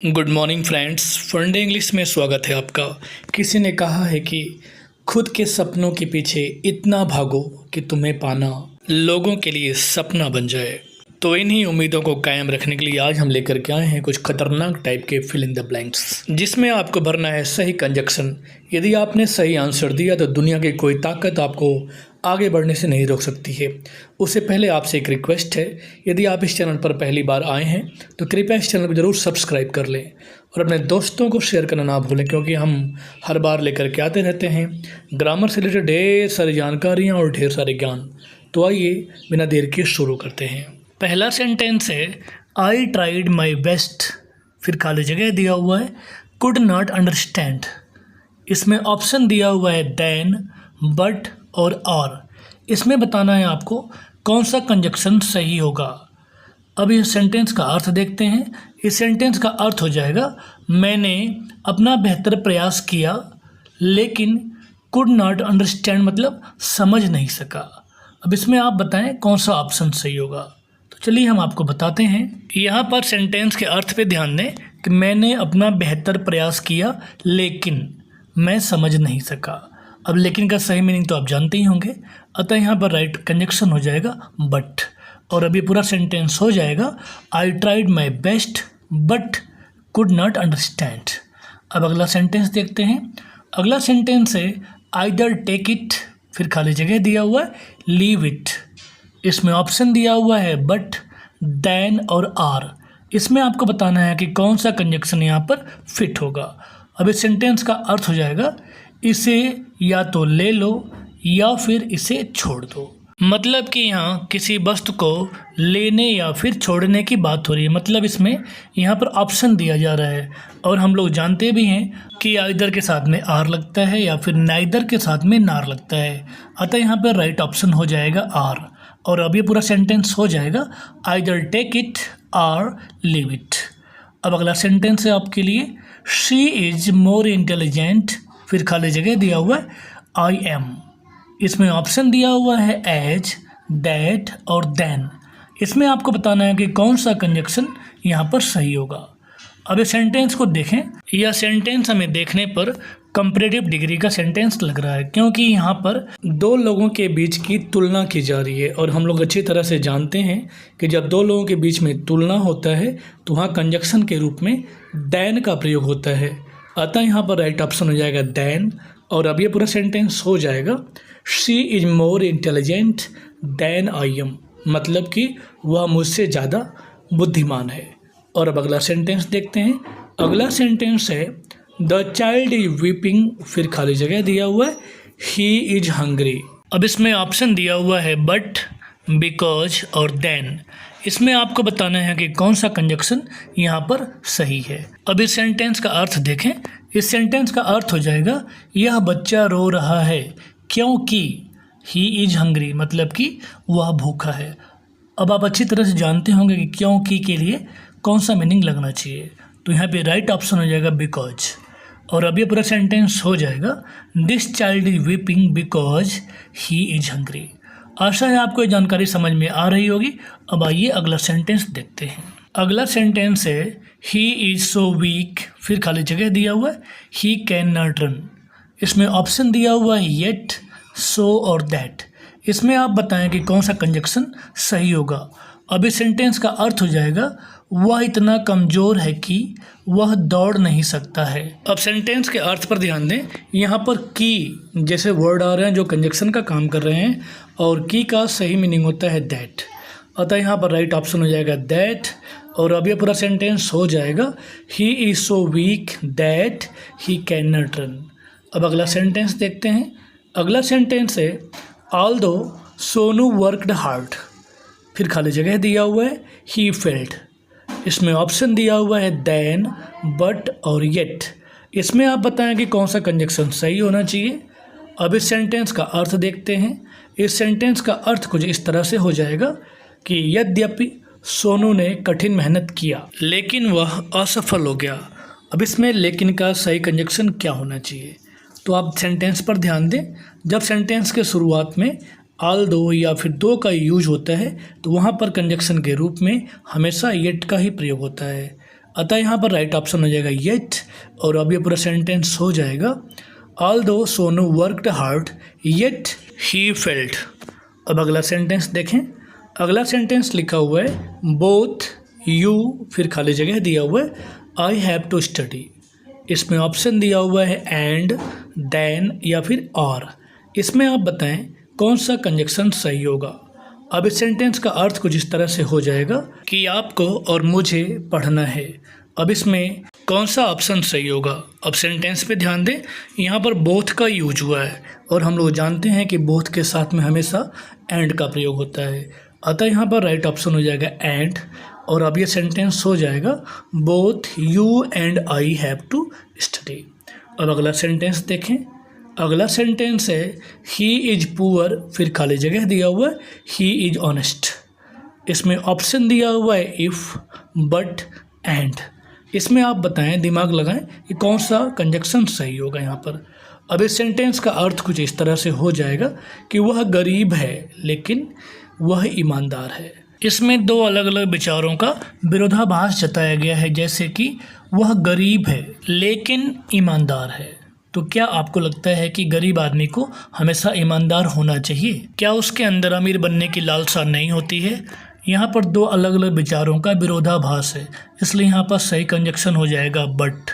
Good morning friends, फंडे English में स्वागत है आपका। किसी ने कहा है कि खुद के सपनों के पीछे इतना भागो कि तुम्हें पाना लोगों के लिए सपना बन जाए। तो इन्हीं उम्मीदों को कायम रखने के लिए आज हम लेकर के आए हैं कुछ खतरनाक टाइप के फिल इन द ब्लैंक्स, जिसमें आपको भरना है सही कंजक्शन। यदि आपने सही आंसर दिया तो दुनिया की कोई ताकत आपको आगे बढ़ने से नहीं रोक सकती है। उससे पहले आपसे एक रिक्वेस्ट है, यदि आप इस चैनल पर पहली बार आए हैं तो कृपया इस चैनल को ज़रूर सब्सक्राइब कर लें और अपने दोस्तों को शेयर करना ना भूलें, क्योंकि हम हर बार लेकर के आते रहते हैं ग्रामर से रिलेटेड ढेर सारी जानकारियाँ और ढेर सारे ज्ञान। तो आइए बिना देर के शुरू करते हैं। पहला सेंटेंस है आई ट्राइड माई बेस्ट, फिर खाली जगह दिया हुआ है कुड नॉट अंडरस्टैंड। इसमें ऑप्शन दिया हुआ है देन, बट और। इसमें बताना है आपको कौन सा कंजक्शन सही होगा। अब इस सेंटेंस का अर्थ देखते हैं। इस सेंटेंस का अर्थ हो जाएगा मैंने अपना बेहतर प्रयास किया लेकिन कुड नॉट अंडरस्टैंड मतलब समझ नहीं सका। अब इसमें आप बताएं कौन सा ऑप्शन सही होगा। तो चलिए हम आपको बताते हैं। यहाँ पर सेंटेंस के अर्थ पे ध्यान दें कि मैंने अपना बेहतर प्रयास किया लेकिन मैं समझ नहीं सका। अब लेकिन का सही मीनिंग तो आप जानते ही होंगे, अतः यहाँ पर राइट कंजक्शन हो जाएगा बट। और अब ये पूरा सेंटेंस हो जाएगा I tried my best but could not understand. अब अगला सेंटेंस देखते हैं। अगला सेंटेंस है आइदर टेक इट, फिर खाली जगह दिया हुआ है लीव इट। इसमें ऑप्शन दिया हुआ है बट, देन और आर। इसमें आपको बताना है कि कौन सा कंजक्शन यहाँ पर फिट होगा। अब इस सेंटेंस का अर्थ हो जाएगा इसे या तो ले लो या फिर इसे छोड़ दो। मतलब कि यहाँ किसी वस्तु को लेने या फिर छोड़ने की बात हो रही है। मतलब इसमें यहाँ पर ऑप्शन दिया जा रहा है और हम लोग जानते भी हैं कि आइदर के साथ में आर लगता है या फिर नाइदर के साथ में नार लगता है, अतः यहाँ पर राइट ऑप्शन हो जाएगा आर। और अब ये पूरा सेंटेंस हो जाएगा either take it or leave it. अब अगला सेंटेंस है आपके लिए शी इज़ मोर इंटेलिजेंट, फिर खाली जगह दिया हुआ है आई एम। इसमें ऑप्शन दिया हुआ है एज, दैट और देन। इसमें आपको बताना है कि कौन सा कंजक्शन यहाँ पर सही होगा। अब इस सेंटेंस को देखें। यह सेंटेंस हमें देखने पर कंपैरेटिव डिग्री का सेंटेंस लग रहा है, क्योंकि यहाँ पर दो लोगों के बीच की तुलना की जा रही है और हम लोग अच्छी तरह से जानते हैं कि जब दो लोगों के बीच में तुलना होता है तो वहाँ कंजक्शन के रूप में देन का प्रयोग होता है, अतः यहाँ पर राइट ऑप्शन हो जाएगा देन। और अब ये पूरा सेंटेंस हो जाएगा she is more intelligent than I am, मतलब कि वह मुझसे ज़्यादा बुद्धिमान है। और अब अगला सेंटेंस देखते हैं। अगला सेंटेंस है द चाइल्ड इज वीपिंग, फिर खाली जगह दिया हुआ है ही इज हंग्री। अब इसमें ऑप्शन दिया हुआ है बट, बिकॉज और देन। इसमें आपको बताना है कि कौन सा कंजक्शन यहाँ पर सही है। अब इस सेंटेंस का अर्थ देखें। इस सेंटेंस का अर्थ हो जाएगा यह बच्चा रो रहा है क्योंकि ही इज हंग्री, मतलब कि वह भूखा है। अब आप अच्छी तरह से जानते होंगे कि क्योंकि के लिए कौन सा मीनिंग लगना चाहिए, तो यहाँ पे राइट ऑप्शन हो जाएगा बिकॉज। और अब ये पूरा सेंटेंस हो जाएगा this child is weeping because he is hungry. आशा है आपको ये जानकारी समझ में आ रही होगी। अब आइए अगला सेंटेंस देखते हैं। अगला सेंटेंस है ही इज सो वीक, फिर खाली जगह दिया हुआ है ही कैन नॉट रन। इसमें ऑप्शन दिया हुआ है येट, सो और दैट। इसमें आप बताएं कि कौन सा कंजक्शन सही होगा। अब इस सेंटेंस का अर्थ हो जाएगा वह इतना कमज़ोर है कि वह दौड़ नहीं सकता है। अब सेंटेंस के अर्थ पर ध्यान दें। यहाँ पर की जैसे वर्ड आ रहे हैं जो कंजक्शन का काम कर रहे हैं, और की का सही मीनिंग होता है दैट, अतः यहाँ पर राइट ऑप्शन हो जाएगा दैट। और अब ये पूरा सेंटेंस हो जाएगा he is so weak that he can not run. अब अगला सेंटेंस देखते हैं। अगला सेंटेंस है ऑल्दो सोनू वर्कड हार्ड, फिर खाली जगह दिया हुआ है ही फेल्ड। इसमें ऑप्शन दिया हुआ है देन, बट और येट। इसमें आप बताएं कि कौन सा कंजक्शन सही होना चाहिए। अब इस सेंटेंस का अर्थ देखते हैं। इस सेंटेंस का अर्थ कुछ इस तरह से हो जाएगा कि यद्यपि सोनू ने कठिन मेहनत किया लेकिन वह असफल हो गया। अब इसमें लेकिन का सही कंजक्शन क्या होना चाहिए, तो आप सेंटेंस पर ध्यान दें। जब सेंटेंस के शुरुआत में ऑल दो या फिर दो का यूज होता है तो वहाँ पर कंजक्शन के रूप में हमेशा येट का ही प्रयोग होता है। अतः यहाँ पर राइट ऑप्शन हो जाएगा येट, और अब ये पूरा सेंटेंस हो जाएगा although Sonu worked hard yet he felt. अब अगला सेंटेंस देखें, अगला सेंटेंस लिखा हुआ है बोथ यू, फिर खाली जगह दिया हुआ है आई हैव टू स्टडी। इसमें ऑप्शन दिया हुआ है एंड, देन या फिर और। इसमें आप बताएं कौन सा कंजक्शन सही होगा। अब इस सेंटेंस का अर्थ कुछ इस तरह से हो जाएगा कि आपको और मुझे पढ़ना है। अब इसमें कौन सा ऑप्शन सही होगा। अब सेंटेंस पे ध्यान दें, यहाँ पर बोथ का यूज हुआ है और हम लोग जानते हैं कि बोथ के साथ में हमेशा एंड का प्रयोग होता है। अतः यहाँ पर राइट ऑप्शन हो जाएगा एंड, और अब ये सेंटेंस हो जाएगा both you and I have to study. अब अगला सेंटेंस देखें, अगला सेंटेंस है ही इज पुअर, फिर खाली जगह दिया हुआ है ही इज ऑनेस्ट। इसमें ऑप्शन दिया हुआ है इफ़, बट, एंड। इसमें आप बताएं, दिमाग लगाएं कि कौन सा कंजक्शन सही होगा यहाँ पर। अब इस सेंटेंस का अर्थ कुछ इस तरह से हो जाएगा कि वह गरीब है लेकिन वह ईमानदार है। इसमें दो अलग अलग विचारों का विरोधाभास जताया गया है, जैसे कि वह गरीब है लेकिन ईमानदार है। तो क्या आपको लगता है कि गरीब आदमी को हमेशा ईमानदार होना चाहिए? क्या उसके अंदर अमीर बनने की लालसा नहीं होती है? यहाँ पर दो अलग अलग विचारों का विरोधाभास है, इसलिए यहाँ पर सही कंजक्शन हो जाएगा बट।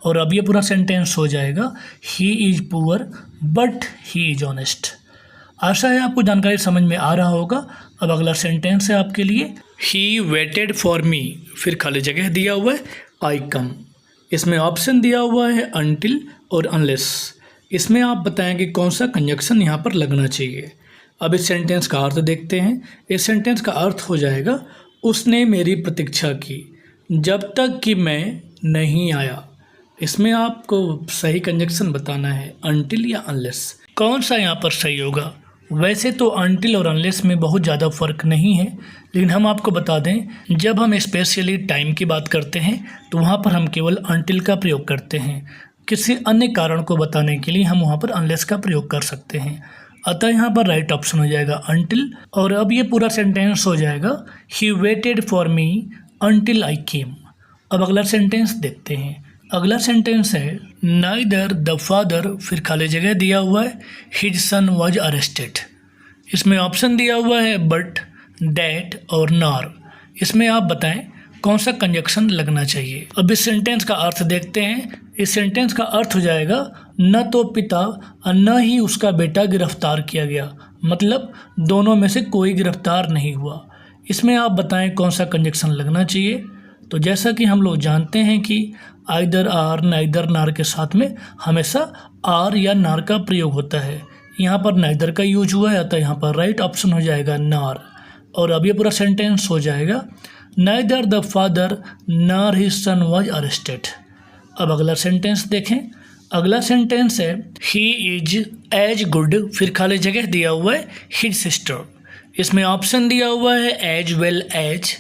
और अब ये पूरा सेंटेंस हो जाएगा he is poor but he is honest. आशा है आपको जानकारी समझ में आ रहा होगा। अब अगला सेंटेंस है आपके लिए ही वेटेड फॉर मी, फिर खाली जगह दिया हुआ है आई कम। इसमें ऑप्शन दिया हुआ है अनटिल और अनलेस। इसमें आप बताएं कि कौन सा कंजक्शन यहाँ पर लगना चाहिए। अब इस सेंटेंस का अर्थ देखते हैं। इस सेंटेंस का अर्थ हो जाएगा उसने मेरी प्रतीक्षा की जब तक कि मैं नहीं आया। इसमें आपको सही कंजक्शन बताना है अनटिल या अनलेस। कौन सा यहाँ पर सही होगा? वैसे तो अनटिल और अनलेस में बहुत ज़्यादा फ़र्क नहीं है, लेकिन हम आपको बता दें जब हम स्पेशली टाइम की बात करते हैं तो वहाँ पर हम केवल अनटिल का प्रयोग करते हैं। किसी अन्य कारण को बताने के लिए हम वहाँ पर अनलेस का प्रयोग कर सकते हैं। अतः यहाँ पर राइट ऑप्शन हो जाएगा अनटिल। और अब ये पूरा सेंटेंस हो जाएगा he waited for me until I came. अब अगला सेंटेंस देखते हैं। अगला सेंटेंस है नाइदर द फादर, फिर खाली जगह दिया हुआ है हिज सन वॉज अरेस्टेड। इसमें ऑप्शन दिया हुआ है बट, दैट और नॉर। इसमें आप बताएं कौन सा कंजक्शन लगना चाहिए। अब इस सेंटेंस का अर्थ देखते हैं। इस सेंटेंस का अर्थ हो जाएगा न तो पिता और न ही उसका बेटा गिरफ्तार किया गया, मतलब दोनों में से कोई गिरफ्तार नहीं हुआ। इसमें आप बताएं कौन सा कंजक्शन लगना चाहिए। तो जैसा कि हम लोग जानते हैं कि आइदर आर, नाइदर, नार के साथ में हमेशा आर या नार का प्रयोग होता है। यहाँ पर नाइदर का यूज हुआ है, अतः यहाँ पर राइट ऑप्शन हो जाएगा नार। और अब ये पूरा सेंटेंस हो जाएगा नाइदर द फादर नार हिज सन वॉज अरेस्टेड। अब अगला सेंटेंस देखें। अगला सेंटेंस है ही इज एज गुड, फिर खाली जगह दिया हुआ है हिज सिस्टर। इसमें ऑप्शन दिया हुआ है एज वेल एज,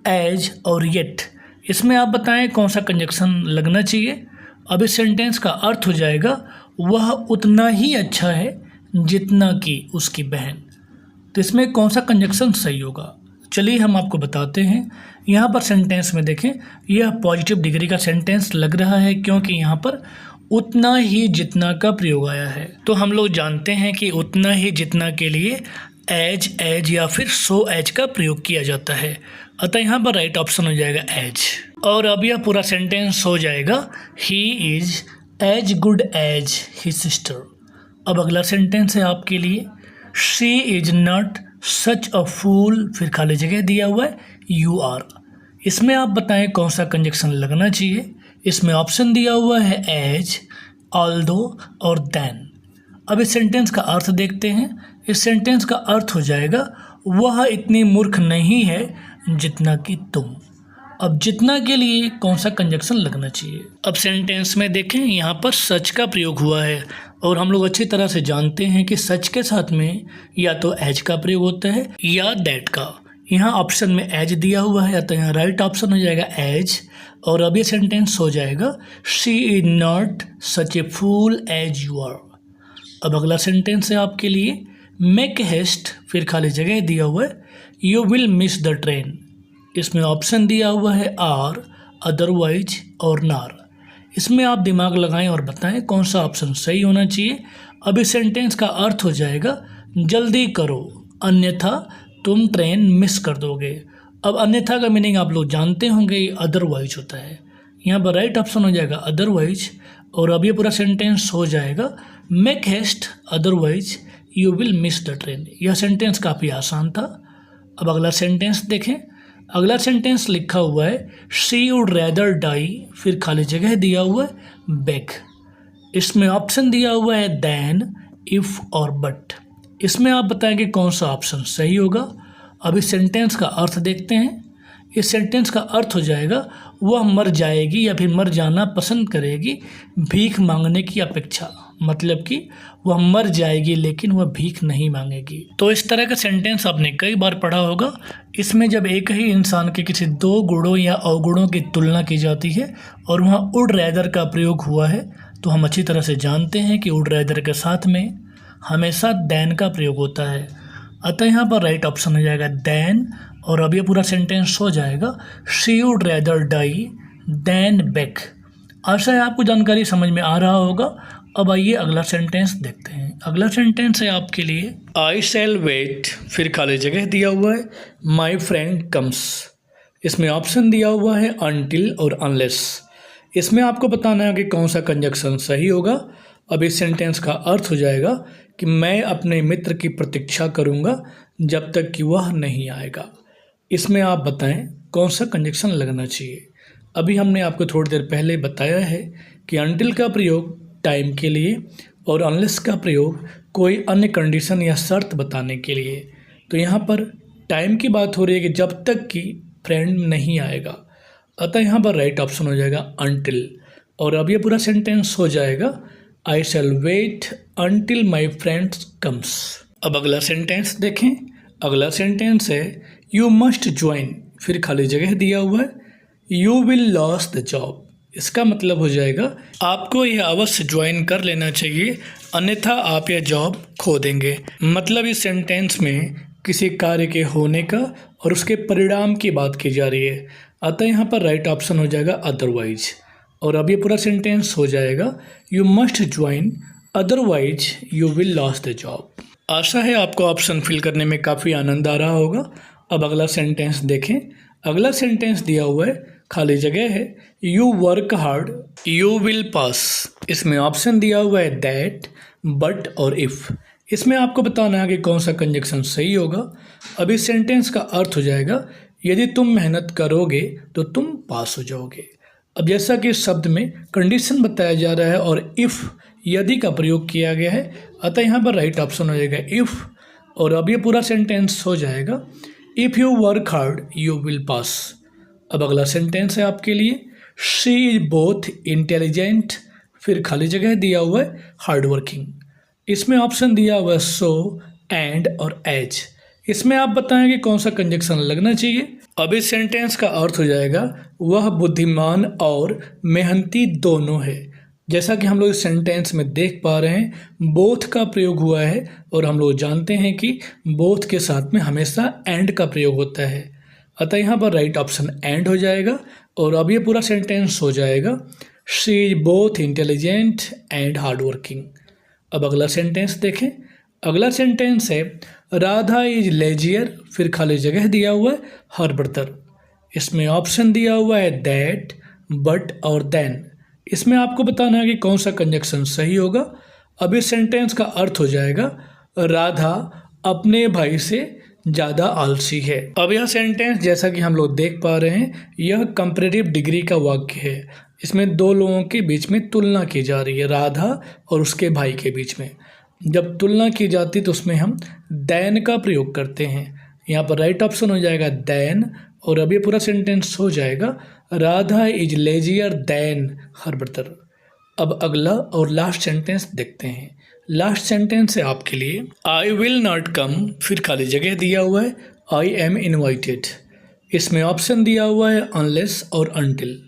एज और येट। इसमें आप बताएं कौन सा कंजक्शन लगना चाहिए। अब इस सेंटेंस का अर्थ हो जाएगा वह उतना ही अच्छा है जितना कि उसकी बहन। तो इसमें कौन सा कंजक्शन सही होगा, चलिए हम आपको बताते हैं। यहाँ पर सेंटेंस में देखें, यह पॉजिटिव डिग्री का सेंटेंस लग रहा है क्योंकि यहाँ पर उतना ही जितना का प्रयोग आया है। तो हम लोग जानते हैं कि उतना ही जितना के लिए एज, एज या फिर सो एज का प्रयोग किया जाता है। अतः यहाँ पर राइट ऑप्शन हो जाएगा एज। और अब यह पूरा सेंटेंस हो जाएगा he is as good as his sister. अब अगला सेंटेंस है आपके लिए she is not such a fool, फिर खाली जगह दिया हुआ है यू आर। इसमें आप बताएं कौन सा कंजक्शन लगना चाहिए। इसमें ऑप्शन दिया हुआ है एज, ऑल्दो और देन। अब इस सेंटेंस का अर्थ देखते हैं। इस सेंटेंस का अर्थ हो जाएगा वह इतनी मूर्ख नहीं है जितना कि तुम। अब जितना के लिए कौन सा कंजक्शन लगना चाहिए। अब सेंटेंस में देखें, यहाँ पर सच का प्रयोग हुआ है और हम लोग अच्छी तरह से जानते हैं कि सच के साथ में या तो एज का प्रयोग होता है या दैट का। यहाँ ऑप्शन में एज दिया हुआ है, तो यहाँ राइट ऑप्शन हो जाएगा एज। और अब ये सेंटेंस हो जाएगा she is not such a fool as you are. अब अगला सेंटेंस है आपके लिए मेक हेस्ट, फिर खाली जगह दिया हुआ है you will miss the train. इसमें ऑप्शन दिया हुआ है आर, अदरवाइज और नार। इसमें आप दिमाग लगाएं और बताएं कौन सा ऑप्शन सही होना चाहिए। अब इस सेंटेंस का अर्थ हो जाएगा जल्दी करो, अन्यथा तुम ट्रेन मिस कर दोगे। अब अन्यथा का मीनिंग आप लोग जानते होंगे, अदरवाइज होता है। यहाँ पर राइट ऑप्शन हो जाएगा अदरवाइज। और अब ये पूरा सेंटेंस हो जाएगा make haste otherwise you will miss the train. यह सेंटेंस काफ़ी आसान था। अब अगला सेंटेंस देखें। अगला सेंटेंस लिखा हुआ है शी वुड रैदर डाई, फिर खाली जगह दिया हुआ है बेग। इसमें ऑप्शन दिया हुआ है देन, इफ़ और बट। इसमें आप बताएंगे कौन सा ऑप्शन सही होगा। अब इस सेंटेंस का अर्थ देखते हैं। इस सेंटेंस का अर्थ हो जाएगा वह मर जाएगी या फिर मर जाना पसंद करेगी भीख मांगने की अपेक्षा। मतलब कि वह मर जाएगी लेकिन वह भीख नहीं मांगेगी। तो इस तरह का सेंटेंस आपने कई बार पढ़ा होगा। इसमें जब एक ही इंसान के किसी दो गुणों या अवगुणों की तुलना की जाती है और वहाँ वुड रैदर का प्रयोग हुआ है, तो हम अच्छी तरह से जानते हैं कि वुड रैदर के साथ में हमेशा देन का प्रयोग होता है। अतः यहाँ पर राइट ऑप्शन हो जाएगा देन। और अब ये पूरा सेंटेंस हो जाएगा she would rather die than beg. आशा है आपको जानकारी समझ में आ रहा होगा। अब आइए अगला सेंटेंस देखते हैं। अगला सेंटेंस है आपके लिए आई शैल वेट, फिर खाली जगह दिया हुआ है माई फ्रेंड कम्स। इसमें ऑप्शन दिया हुआ है अनटिल और अनलेस। इसमें आपको बताना है कि कौन सा कंजक्शन सही होगा। अब इस सेंटेंस का अर्थ हो जाएगा कि मैं अपने मित्र की प्रतीक्षा करूंगा जब तक कि वह नहीं आएगा। इसमें आप बताएं कौन सा कंजक्शन लगना चाहिए। अभी हमने आपको थोड़ी देर पहले बताया है कि अनटिल का प्रयोग टाइम के लिए और अनलेस का प्रयोग कोई अन्य कंडीशन या शर्त बताने के लिए। तो यहाँ पर टाइम की बात हो रही है कि जब तक कि फ्रेंड नहीं आएगा। अतः यहाँ पर राइट ऑप्शन हो जाएगा अनटिल। और अब ये पूरा सेंटेंस हो जाएगा I shall wait until my friends comes. अब अगला सेंटेंस देखें। अगला सेंटेंस है यू मस्ट ज्वाइन, फिर खाली जगह दिया हुआ है you will lose the job. इसका मतलब हो जाएगा आपको यह अवश्य ज्वाइन कर लेना चाहिए, अन्यथा आप यह जॉब खो देंगे। मतलब इस सेंटेंस में किसी कार्य के होने का और उसके परिणाम की बात की जा रही है। अतः यहाँ पर राइट ऑप्शन हो जाएगा अदरवाइज। और अब ये पूरा सेंटेंस हो जाएगा you must join otherwise you will lose the job. आशा है आपको ऑप्शन फिल करने में काफ़ी आनंद आ रहा होगा। अब अगला सेंटेंस देखें। अगला सेंटेंस दिया हुआ है खाली जगह है you work hard you will pass. इसमें ऑप्शन दिया हुआ है दैट, बट और इफ़। इसमें आपको बताना है कि कौन सा कंजक्शन सही होगा। अब इस सेंटेंस का अर्थ हो जाएगा यदि तुम मेहनत करोगे तो तुम पास हो जाओगे। अब जैसा कि इस शब्द में कंडीशन बताया जा रहा है और इफ़ यदि का प्रयोग किया गया है, अतः यहाँ पर राइट ऑप्शन हो जाएगा इफ़। और अब ये पूरा सेंटेंस हो जाएगा if you work hard you will pass. अब अगला सेंटेंस है आपके लिए शी इज बोथ इंटेलिजेंट, फिर खाली जगह दिया हुआ है हार्ड वर्किंग। इसमें ऑप्शन दिया हुआ है सो, एंड और एज। इसमें आप बताएं कि कौन सा कंजक्शन लगना चाहिए। अब इस सेंटेंस का अर्थ हो जाएगा वह बुद्धिमान और मेहनती दोनों है। जैसा कि हम लोग इस सेंटेंस में देख पा रहे हैं बोथ का प्रयोग हुआ है और हम लोग जानते हैं कि बोथ के साथ में हमेशा एंड का प्रयोग होता है। अतः यहाँ पर राइट ऑप्शन एंड हो जाएगा। और अब ये पूरा सेंटेंस हो जाएगा she is both intelligent and hard working. अब अगला सेंटेंस देखें। अगला सेंटेंस है राधा इज लेजियर, फिर खाली जगह दिया हुआ है हर ब्रदर। इसमें ऑप्शन दिया हुआ है दैट, बट और देन। इसमें आपको बताना है कि कौन सा कंजक्शन सही होगा। अब इस सेंटेंस का अर्थ हो जाएगा राधा अपने भाई से ज़्यादा आलसी है। अब यह सेंटेंस जैसा कि हम लोग देख पा रहे हैं यह कंपैरेटिव डिग्री का वाक्य है। इसमें दो लोगों के बीच में तुलना की जा रही है, राधा और उसके भाई के बीच में। जब तुलना की जाती तो उसमें हम देन का प्रयोग करते हैं। यहाँ पर राइट ऑप्शन हो जाएगा देन। और अब ये पूरा सेंटेंस हो जाएगा Radha is lazier than her brother. अब अगला और लास्ट सेंटेंस देखते हैं। लास्ट सेंटेंस है आपके लिए आई विल नॉट कम, फिर खाली जगह दिया हुआ है आई एम इन्वाइटेड। इसमें ऑप्शन दिया हुआ है अनलेस और अनटिल।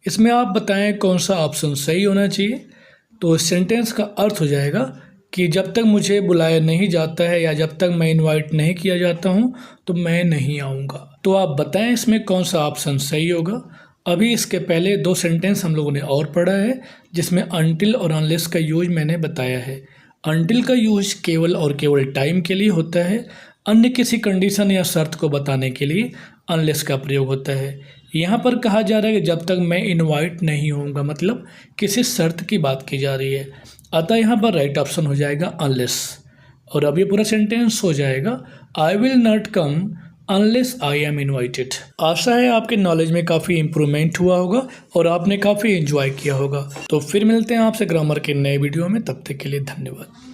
इसमें आप बताएं कौन सा ऑप्शन सही होना चाहिए। तो इस सेंटेंस का अर्थ हो जाएगा कि जब तक मुझे बुलाया नहीं जाता है या जब तक मैं इनवाइट नहीं किया जाता हूँ तो मैं नहीं आऊँगा। तो आप बताएं इसमें कौन सा ऑप्शन सही होगा। अभी इसके पहले 2 सेंटेंस हम लोगों ने और पढ़ा है, जिसमें अनटिल और अनलेस का यूज मैंने बताया है। अनटिल का यूज केवल और केवल टाइम के लिए होता है, अन्य किसी कंडीशन या शर्त को बताने के लिए अनलेस का प्रयोग होता है। यहाँ पर कहा जा रहा है कि जब तक मैं इनवाइट नहीं होऊंगा, मतलब किसी शर्त की बात की जा रही है, अतः यहाँ पर राइट ऑप्शन हो जाएगा अनलेस। और अब ये पूरा सेंटेंस हो जाएगा, I will not come unless I am invited. आशा है आपके नॉलेज में काफ़ी इम्प्रूवमेंट हुआ होगा और आपने काफ़ी एंजॉय किया होगा। तो फिर मिलते हैं आपसे ग्रामर के नए वीडियो में, तब तक के लिए धन्यवाद।